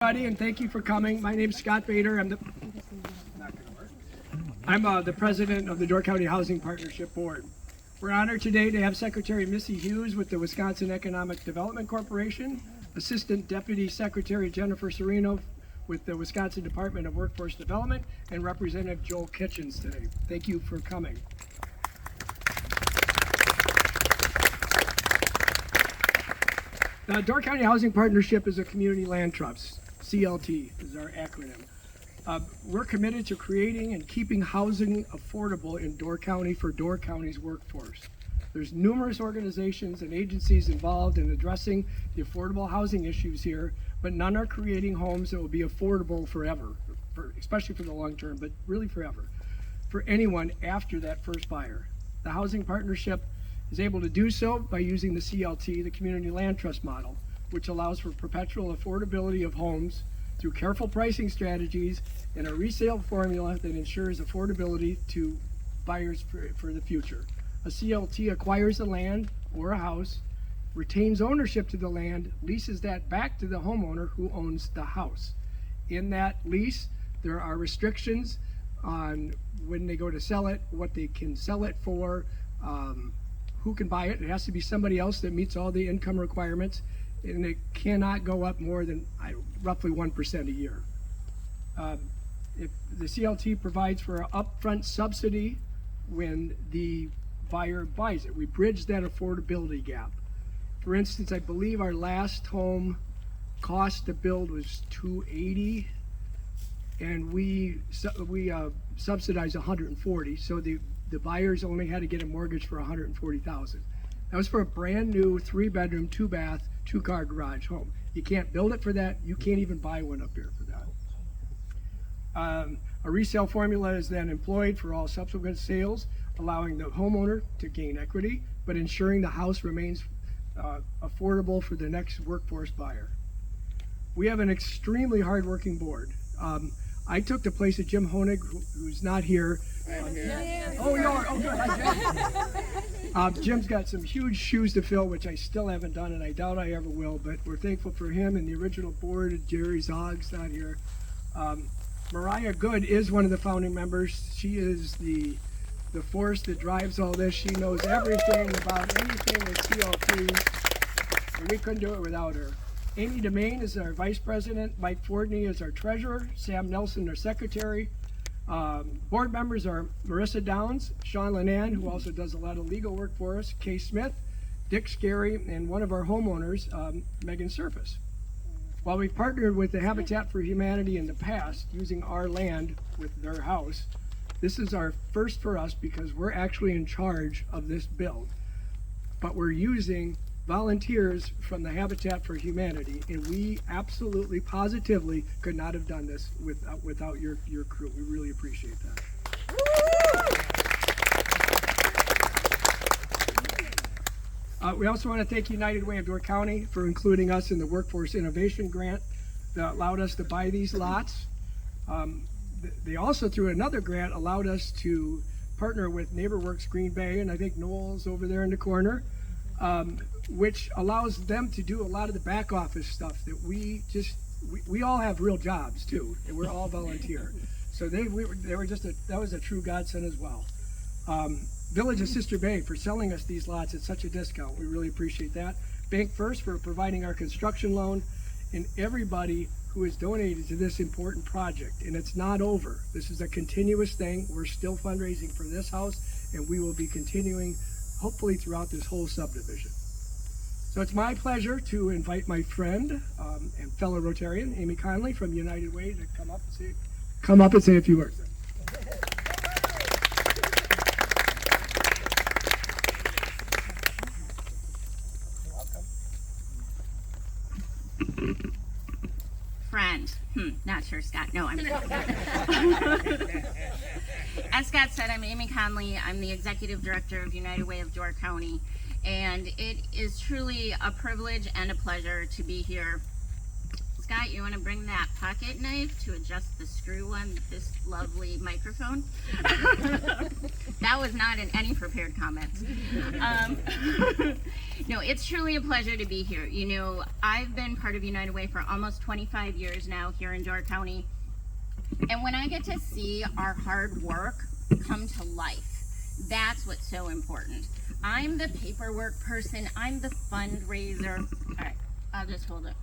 Everybody, and thank you for coming. My name is Scott Bader. I'm the president of the Door County Housing Partnership Board. We're honored today to have Secretary Missy Hughes with the Wisconsin Economic Development Corporation, Assistant Deputy Secretary Jennifer Serino with the Wisconsin Department of Workforce Development, and Representative Joel Kitchens today. Thank you for coming. The Door County Housing Partnership is a community land trust. CLT is our acronym. We're committed to creating and keeping housing affordable in Door County for Door County's workforce. There's numerous organizations and agencies involved in addressing the affordable housing issues here, but none are creating homes that will be affordable forever, especially for the long term, but really forever, for anyone after that first buyer. The Housing Partnership is able to do so by using the CLT, the Community Land Trust model, which allows for perpetual affordability of homes through careful pricing strategies and a resale formula that ensures affordability to buyers for the future. A CLT acquires the land or a house, retains ownership to the land, leases that back to the homeowner who owns the house. In that lease, there are restrictions on when they go to sell it, what they can sell it for, who can buy it. It has to be somebody else that meets all the income requirements, and it cannot go up more than roughly 1% a year. If the CLT provides for an upfront subsidy when the buyer buys it. We bridge that affordability gap. For instance, I believe our last home cost to build was $280, and we subsidized $140, so the buyers only had to get a mortgage for $140,000. That was for a brand new 3-bedroom, 2-bath, 2-car garage home. You can't build it for that. You can't even buy one up here for that. A resale formula is then employed for all subsequent sales, allowing the homeowner to gain equity, but ensuring the house remains affordable for the next workforce buyer. We have an extremely hardworking board. I took the place of Jim Honig, who's not here. I'm here. Oh, you are? Oh, good. Hi, Jim. Jim's got some huge shoes to fill, which I still haven't done, and I doubt I ever will, but we're thankful for him and the original board. Jerry Zog's not here. Mariah Good is one of the founding members. She is the force that drives all this. She knows everything about anything with CLT, and we couldn't do it without her. Amy DeMaine is our vice president. Mike Fordney is our treasurer. Sam Nelson, our secretary. Board members are Marissa Downs, Sean Lenan, who also does a lot of legal work for us, Kay Smith, Dick Scary, and one of our homeowners, Megan Surface. While we've partnered with the Habitat for Humanity in the past, using our land with their house, this is our first for us because we're actually in charge of this build. But we're using volunteers from the Habitat for Humanity, and we absolutely, positively could not have done this without your crew. We really appreciate that. We also want to thank United Way of Door County for including us in the Workforce Innovation Grant that allowed us to buy these lots. They also, through another grant, allowed us to partner with NeighborWorks Green Bay, and I think Noel's over there in the corner, which allows them to do a lot of the back office stuff that we all have real jobs too, and we're all volunteer. So that was a true godsend as well. Village of Sister Bay for selling us these lots at such a discount. We really appreciate that. Bank First for providing our construction loan, and everybody who has donated to this important project. And it's not over. This is a continuous thing. We're still fundraising for this house, and we will be continuing hopefully throughout this whole subdivision. So it's my pleasure to invite my friend and fellow Rotarian, Amy Conley from United Way, to come up and say a few words. Friend. Not sure, Scott. No, I'm As Scott said, I'm Amy Conley. I'm the Executive Director of United Way of Door County, and it is truly a privilege and a pleasure to be here Scott, you want to bring that pocket knife to adjust the screw on this lovely microphone? That was not in any prepared comments. No, it's truly a pleasure to be here. You know, I've been part of United Way for almost 25 years now here in Door County. And when I get to see our hard work come to life, that's what's so important. I'm the paperwork person, I'm the fundraiser. All right, I'll just hold it.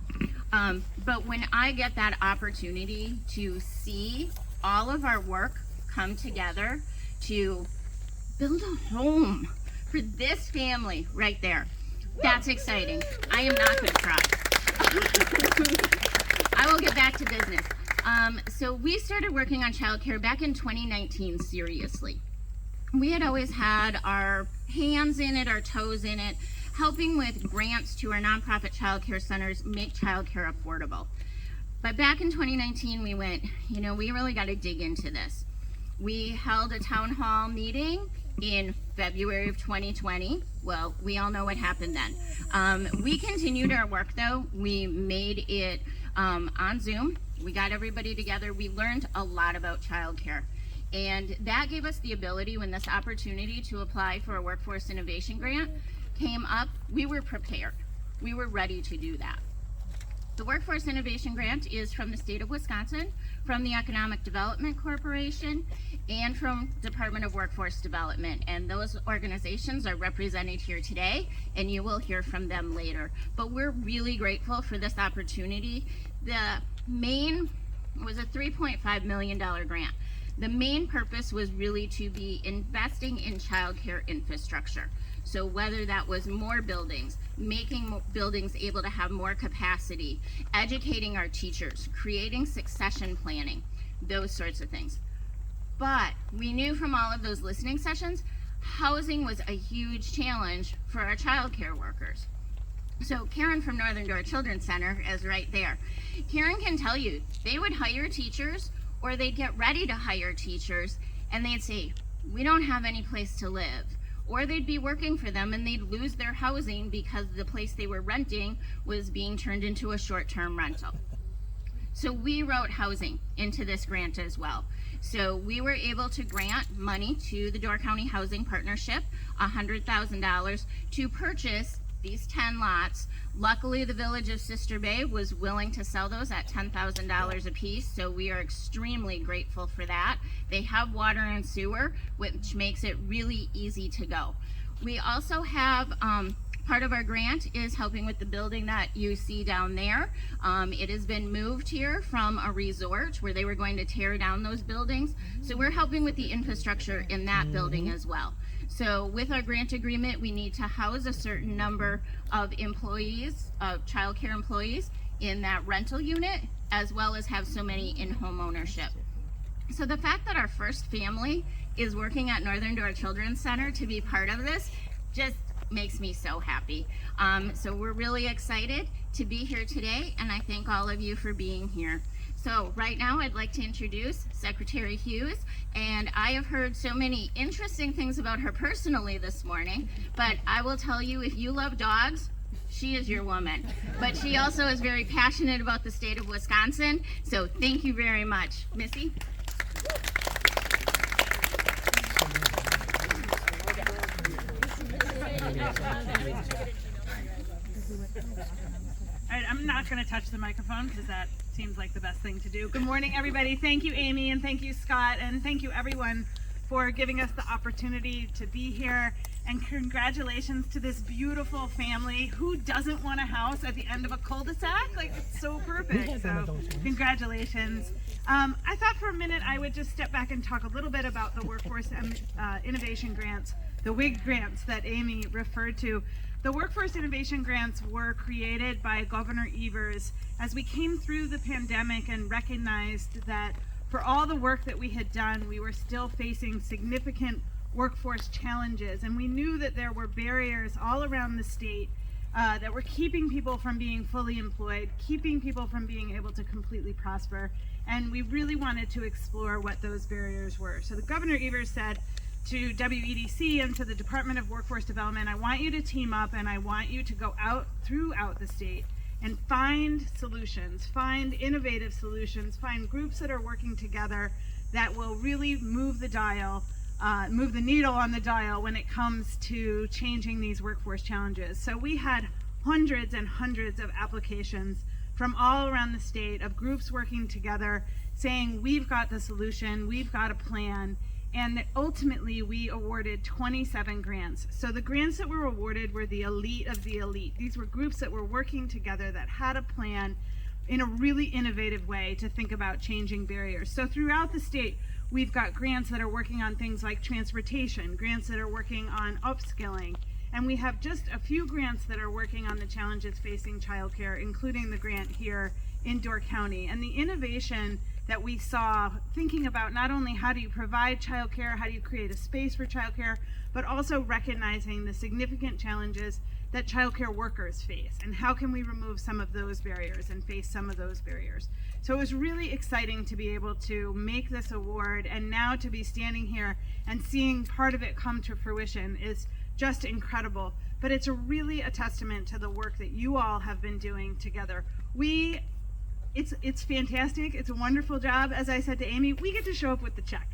But when I get that opportunity to see all of our work come together to build a home for this family right there, that's exciting. I am not going to cry. I will get back to business. So we started working on childcare back in 2019, seriously. We had always had our hands in it, our toes in it, helping with grants to our nonprofit childcare centers make childcare affordable. But back in 2019, we went, you know, we really got to dig into this. We held a town hall meeting in February of 2020. Well, we all know what happened then. We continued our work though. We made it on Zoom. We got everybody together. We learned a lot about childcare. And that gave us the ability, when this opportunity to apply for a workforce innovation grant came up, we were prepared. We were ready to do that. The Workforce Innovation Grant is from the state of Wisconsin, from the Economic Development Corporation, and from Department of Workforce Development. And those organizations are represented here today, and you will hear from them later. But we're really grateful for this opportunity. The main was a $3.5 million grant. The main purpose was really to be investing in childcare infrastructure. So whether that was more buildings, making buildings able to have more capacity, educating our teachers, creating succession planning, those sorts of things. But we knew from all of those listening sessions, housing was a huge challenge for our childcare workers. So Karen from Northern Door Children's Center is right there. Karen can tell you, they would hire teachers, or they'd get ready to hire teachers, and they'd say, we don't have any place to live. Or they'd be working for them and they'd lose their housing because the place they were renting was being turned into a short-term rental. So we wrote housing into this grant as well. So we were able to grant money to the Door County Housing Partnership, $100,000, to purchase these 10 lots. Luckily, the Village of Sister Bay was willing to sell those at $10,000 a piece, so we are extremely grateful for that. They have water and sewer, which makes it really easy to go. We also have part of our grant is helping with the building that you see down there. It has been moved here from a resort where they were going to tear down those buildings, so we're helping with the infrastructure in that building as well. So with our grant agreement, we need to house a certain number of employees, child care employees in that rental unit, as well as have so many in home ownership. So the fact that our first family is working at Northern Door Children's Center to be part of this just makes me so happy. So we're really excited to be here today, and I thank all of you for being here. So right now I'd like to introduce Secretary Hughes, and I have heard so many interesting things about her personally this morning, but I will tell you, if you love dogs, she is your woman. But she also is very passionate about the state of Wisconsin, so thank you very much. Missy? All right, I'm not going to touch the microphone because that seems like the best thing to do. Good morning, everybody. Thank you, Amy, and thank you, Scott, and thank you, everyone, for giving us the opportunity to be here. And congratulations to this beautiful family. Who doesn't want a house at the end of a cul-de-sac? Like, it's so perfect. So, congratulations. I thought for a minute I would just step back and talk a little bit about the Workforce Innovation Grants, the WIG grants that Amy referred to. The Workforce Innovation Grants were created by Governor Evers as we came through the pandemic and recognized that for all the work that we had done, we were still facing significant workforce challenges, and we knew that there were barriers all around the state that were keeping people from being fully employed, keeping people from being able to completely prosper, and we really wanted to explore what those barriers were. So the Governor Evers said to WEDC and to the Department of Workforce Development, I want you to team up and I want you to go out throughout the state and find solutions, find innovative solutions, find groups that are working together that will really move the dial, move the needle on the dial when it comes to changing these workforce challenges. So we had hundreds and hundreds of applications from all around the state of groups working together saying, we've got the solution, we've got a plan, and ultimately we awarded 27 grants. So the grants that were awarded were the elite of the elite. These were groups that were working together that had a plan in a really innovative way to think about changing barriers. So throughout the state, we've got grants that are working on things like transportation, grants that are working on upskilling, and we have just a few grants that are working on the challenges facing childcare, including the grant here in Door County. And the innovation that we saw thinking about not only how do you provide childcare, how do you create a space for childcare, but also recognizing the significant challenges that childcare workers face, and how can we remove some of those barriers and face some of those barriers. So it was really exciting to be able to make this award, and now to be standing here and seeing part of it come to fruition is just incredible. But it's really a testament to the work that you all have been doing together. It's fantastic. It's a wonderful job. As I said to Amy, we get to show up with the check.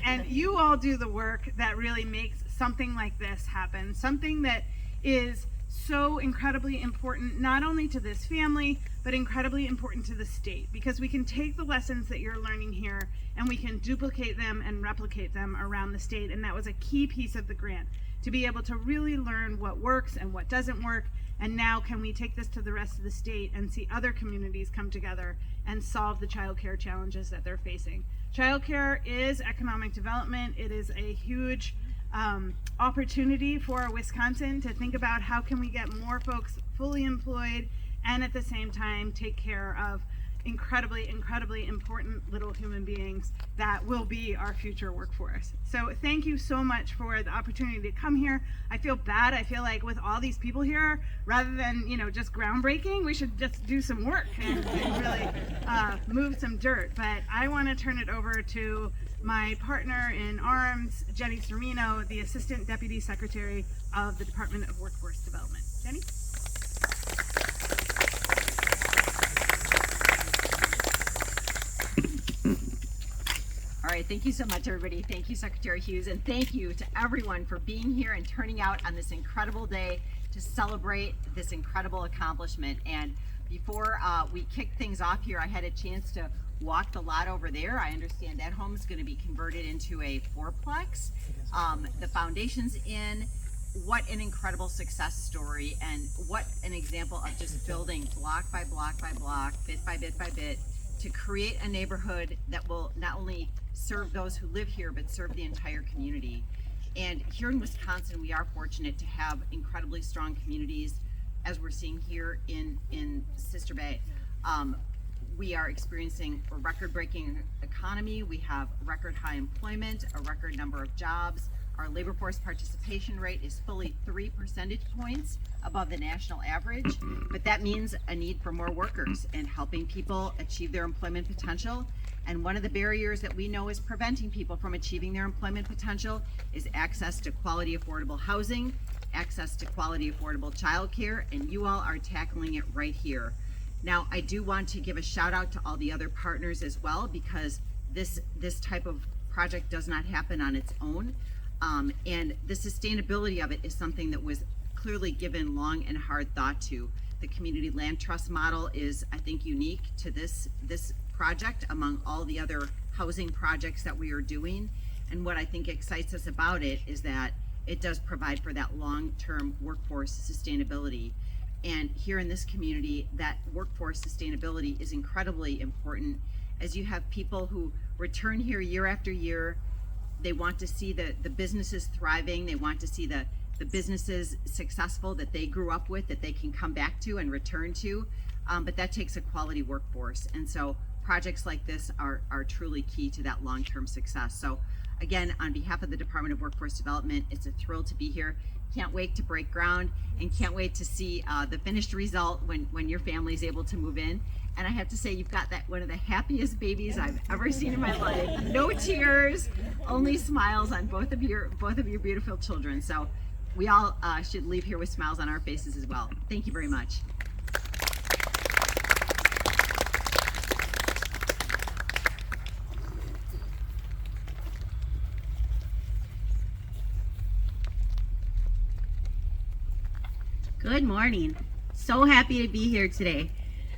And you all do the work that really makes something like this happen. Something that is so incredibly important, not only to this family, but incredibly important to the state. Because we can take the lessons that you're learning here and we can duplicate them and replicate them around the state. And that was a key piece of the grant, to be able to really learn what works and what doesn't work. And now can we take this to the rest of the state and see other communities come together and solve the childcare challenges that they're facing. Childcare is economic development. It is a huge opportunity for Wisconsin to think about how can we get more folks fully employed and at the same time take care of incredibly important little human beings that will be our future workforce. So thank you so much for the opportunity to come here. I feel bad. I feel like with all these people here, rather than just groundbreaking, we should just do some work and really move some dirt. But I want to turn it over to my partner in arms, Jenny Serino, the Assistant Deputy Secretary of the Department of Workforce Development. Jenny? All right, thank you so much, everybody. Thank you, Secretary Hughes, and thank you to everyone for being here and turning out on this incredible day to celebrate this incredible accomplishment. And before we kick things off here, I had a chance to walk the lot over there. I understand that home is going to be converted into a fourplex. The foundation's in. What an incredible success story, and what an example of just building block by block by block, bit by bit by bit, to create a neighborhood that will not only serve those who live here, but serve the entire community. And here in Wisconsin, we are fortunate to have incredibly strong communities, as we're seeing here in Sister Bay. We are experiencing a record-breaking economy. We have record high employment, a record number of jobs. Our labor force participation rate is fully 3 percentage points above the national average, but that means a need for more workers and helping people achieve their employment potential. And one of the barriers that we know is preventing people from achieving their employment potential is access to quality, affordable housing, access to quality, affordable childcare, and you all are tackling it right here. Now, I do want to give a shout out to all the other partners as well, because this type of project does not happen on its own. And the sustainability of it is something that was clearly given long and hard thought to. The community land trust model is, I think, unique to this project among all the other housing projects that we are doing. And what I think excites us about it is that it does provide for that long-term workforce sustainability. And here in this community, that workforce sustainability is incredibly important, as you have people who return here year after year. They want to see the businesses thriving. They want to see the businesses successful that they grew up with, that they can come back to and return to. But that takes a quality workforce. And so projects like this are truly key to that long-term success. So again, on behalf of the Department of Workforce Development, it's a thrill to be here. Can't wait to break ground and can't wait to see the finished result when your family is able to move in. And I have to say, you've got one of the happiest babies I've ever seen in my life. No tears, only smiles on both of your beautiful children. So we all should leave here with smiles on our faces as well. Thank you very much. Good morning. So happy to be here today.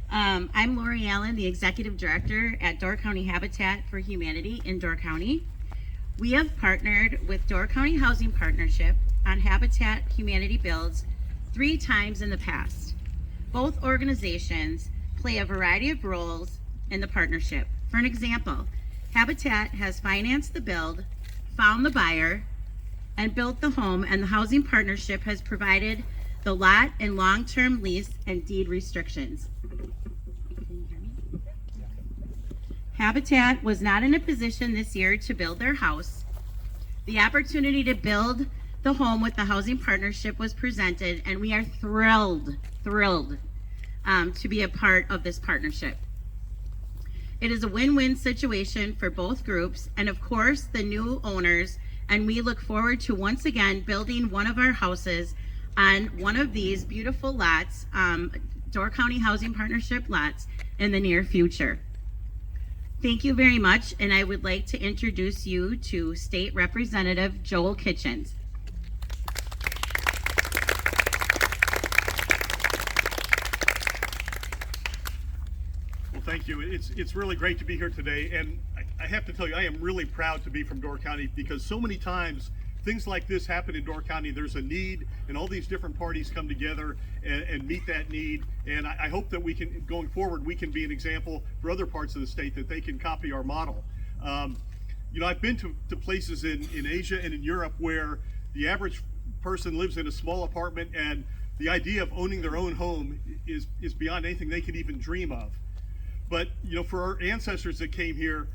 I'm Lori Allen, the Executive Director at Door County Habitat for Humanity in Door County. We have partnered with Door County Housing Partnership on Habitat Humanity builds 3 times in the past. Both organizations play a variety of roles in the partnership. For an example, Habitat has financed the build, found the buyer, and built the home, and the Housing Partnership has provided the lot and long-term lease and deed restrictions. Habitat was not in a position this year to build their house. The opportunity to build the home with the Housing Partnership was presented, and we are thrilled to be a part of this partnership. It is a win-win situation for both groups and of course the new owners, and we look forward to once again building one of our houses on one of these beautiful lots, Door County Housing Partnership lots, in the near future. Thank you very much, and I would like to introduce you to State Representative Joel Kitchens. Well, thank you. It's really great to be here today, and I have to tell you, I am really proud to be from Door County, because so many times things like this happen in Door County. There's a need, and all these different parties come together and meet that need. And I hope that we can, going forward, we can be an example for other parts of the state that they can copy our model. I've been to places in Asia and in Europe where the average person lives in a small apartment, and the idea of owning their own home is beyond anything they could even dream of. But for our ancestors that came here,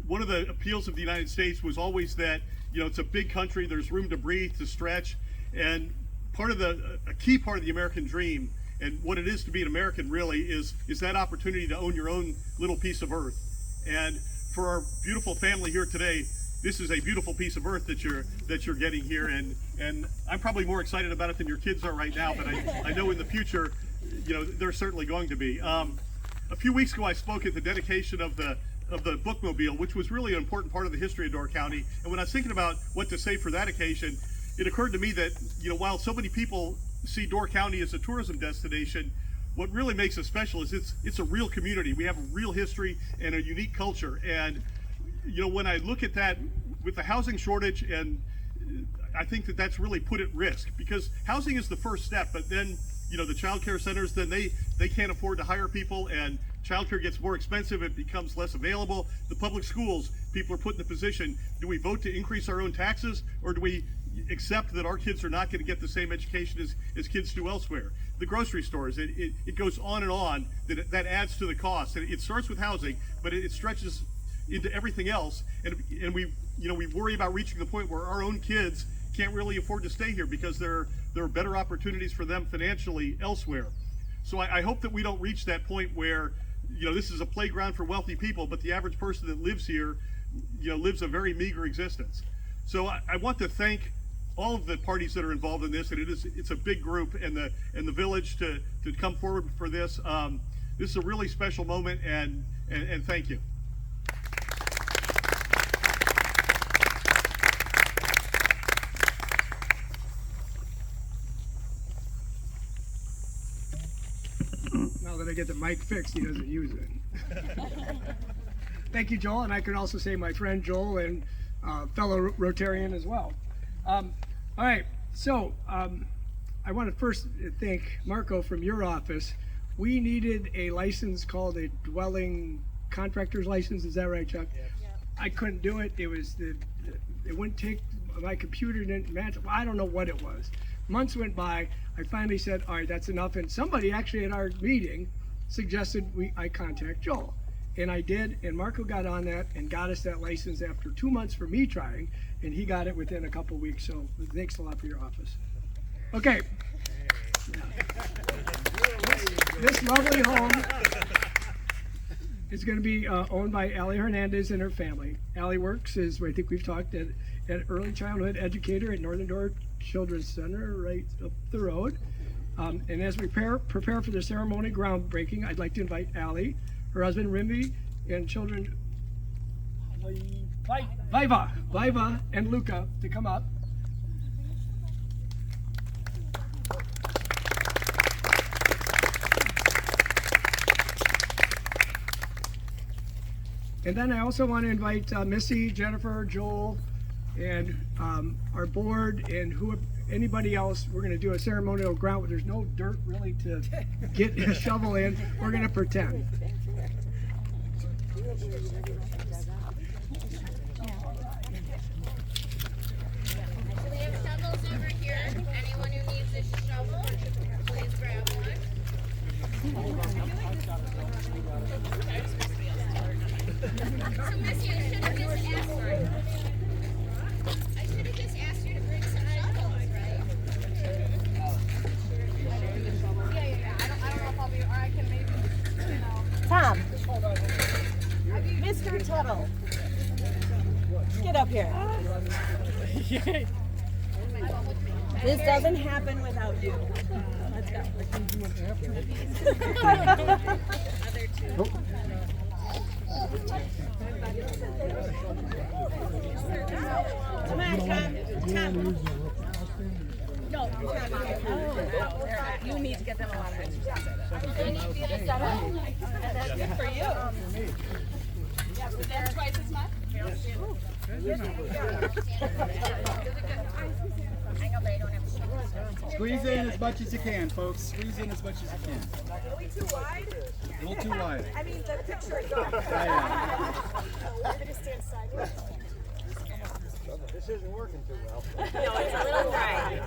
one of the appeals of the United States was always that it's a big country, there's room to breathe, to stretch, and a key part of the American dream and what it is to be an American really is that opportunity to own your own little piece of earth. And for our beautiful family here today, this is a beautiful piece of earth that you're getting here, and I'm probably more excited about it than your kids are right now, but I know in the future, they're certainly going to be. A few weeks ago, I spoke at the dedication of the bookmobile, which was really an important part of the history of Door County. And when I was thinking about what to say for that occasion, it occurred to me that while so many people see Door County as a tourism destination, what really makes us special is it's a real community. We have a real history and a unique culture. And when I look at that with the housing shortage, and I think that that's really put at risk, because housing is the first step, but then the child care centers, then they can't afford to hire people, and childcare gets more expensive, it becomes less available. The public schools, people are put in the position, do we vote to increase our own taxes, or do we accept that our kids are not going to get the same education as kids do elsewhere? The grocery stores, it goes on and on, that adds to the cost. And it starts with housing, but it stretches into everything else, and we worry about reaching the point where our own kids can't really afford to stay here because there are better opportunities for them financially elsewhere. So I hope that we don't reach that point where this is a playground for wealthy people, but the average person that lives here lives a very meager existence. So I want to thank all of the parties that are involved in this, and it's a big group, and the village to come forward for this. This is a really special moment, and thank you. Now that I get the mic fixed, he doesn't use it. Thank you, Joel, and I can also say my friend Joel and fellow Rotarian as well. All right, so I want to first thank Marco from your office. We needed a license called a dwelling contractor's license. Is that right, Chuck? Yes. I couldn't do it. It wouldn't take, my computer didn't match. I don't know what it was. Months went by. I finally said, all right, that's enough. And somebody actually at our meeting suggested I contact Joel. And I did, and Marco got on that and got us that license after 2 months for me trying, and he got it within a couple weeks. So thanks a lot for your office. Okay. This lovely home is going to be owned by Allie Hernandez and her family. Allie works as, I think we've talked, at early childhood educator at Northern Door Children's Center right up the road. And as we prepare for the ceremony groundbreaking, I'd like to invite Allie, her husband Rimby, and children Viva and Luca to come up. And then I also want to invite Missy, Jennifer, Joel, and our board, and anybody else. We're going to do a ceremonial ground. There's no dirt really to get a shovel in. We're going to pretend. So we have shovels over here. Anyone who needs a shovel, please grab one. So Missy, I should have just asked you to bring some shovels, right? Yeah. I don't know if I'll be, or I can maybe, you know. Tom. Mr. Tuttle. Get up here. This doesn't happen without you. Let's go. Come on, Tom. No, you need to get them a lot of exercise. They need to get a set up. And that's good for you. Yeah, so that's twice as much. I know they don't have shovels. Squeeze in as much as you can, folks. Squeeze in as much as you can. Are we too wide? A little too wide. I mean, the picture is gone. Yeah. We're going to stand sideways. This isn't working too well. No, it's a little dry.